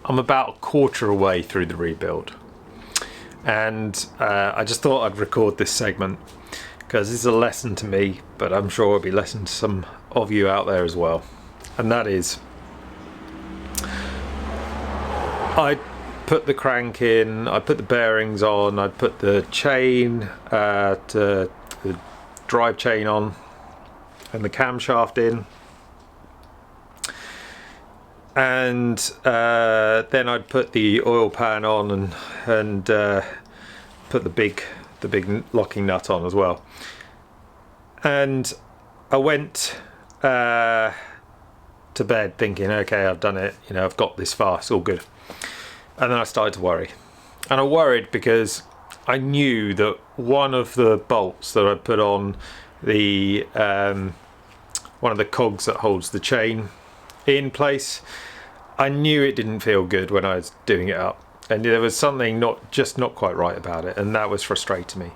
I'm about a quarter away through the rebuild, and I just thought I'd record this segment because this is a lesson to me, but I'm sure it'll be a lesson to some of you out there as well. And that is, I put the crank in, I put the bearings on, I put the chain, the drive chain on, and the camshaft in, and then I'd put the oil pan on and put the big locking nut on as well. And I went to bed thinking, okay, I've done it, you know, I've got this far, it's all good. And then I started to worry. And I worried because I knew that one of the bolts that I put on the one of the cogs that holds the chain in place, I knew it didn't feel good when I was doing it up. And there was something not quite right about it, and that was frustrating me.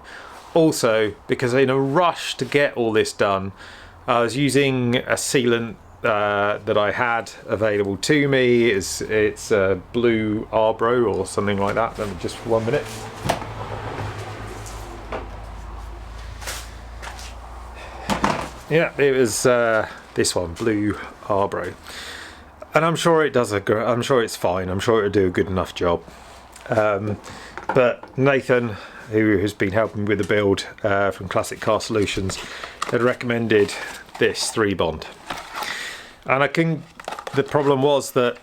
Also, because in a rush to get all this done, I was using a sealant that I had available to me. It's blue Arbro or something like that. Let me just 1 minute. Yeah, it was this one, blue Arbro, and I'm sure it does I'm sure it's fine. I'm sure it'll do a good enough job. But Nathan, who has been helping with the build from Classic Car Solutions, had recommended this 3-bond. And the problem was that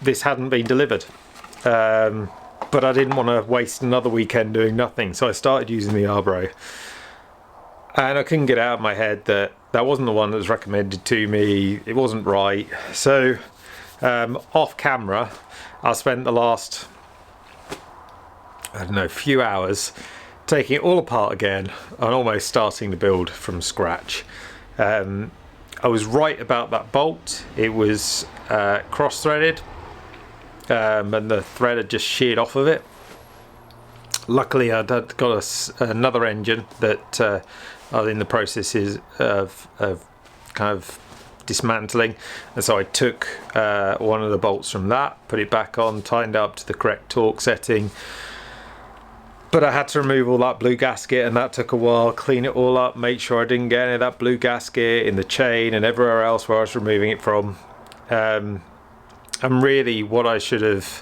this hadn't been delivered. But I didn't want to waste another weekend doing nothing, so I started using the Arbro. And I couldn't get out of my head that that wasn't the one that was recommended to me. It wasn't right. So off camera, I spent the last, I don't know, few hours taking it all apart again and almost starting the build from scratch. I was right about that bolt. It was cross-threaded, and the thread had just sheared off of it. Luckily, I'd got another engine that I was in the processes of kind of dismantling, and so I took one of the bolts from that, put it back on, tightened up to the correct torque setting. But I had to remove all that blue gasket, and that took a while. Clean it all up, make sure I didn't get any of that blue gasket in the chain and everywhere else where I was removing it from. And really what I should have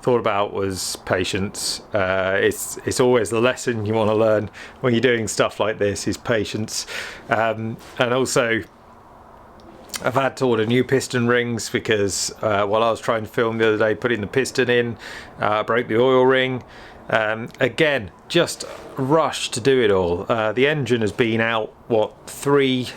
thought about was patience. It's always the lesson you want to learn when you're doing stuff like this, is patience. And also, I've had to order new piston rings because while I was trying to film the other day, putting the piston in, I broke the oil ring. Again, just rushed to do it all. The engine has been out, what, 3-4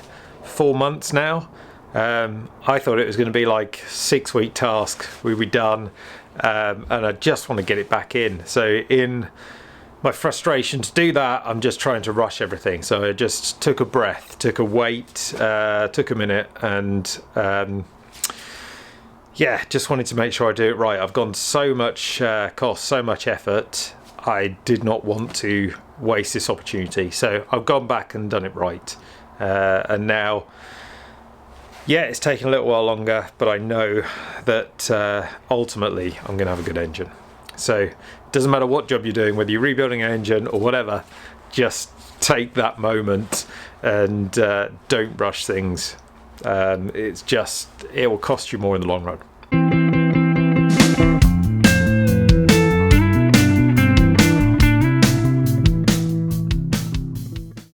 months now. I thought it was going to be like a 6-week task, we'd be done, and I just want to get it back in. So in my frustration to do that, I'm just trying to rush everything. So I just took a breath, took a wait, took a minute, and yeah, just wanted to make sure I do it right. I've gone so much cost, so much effort. I did not want to waste this opportunity. So I've gone back and done it right. And now, yeah, it's taken a little while longer, but I know that ultimately I'm going to have a good engine. So it doesn't matter what job you're doing, whether you're rebuilding an engine or whatever, just take that moment and don't rush things. It will cost you more in the long run.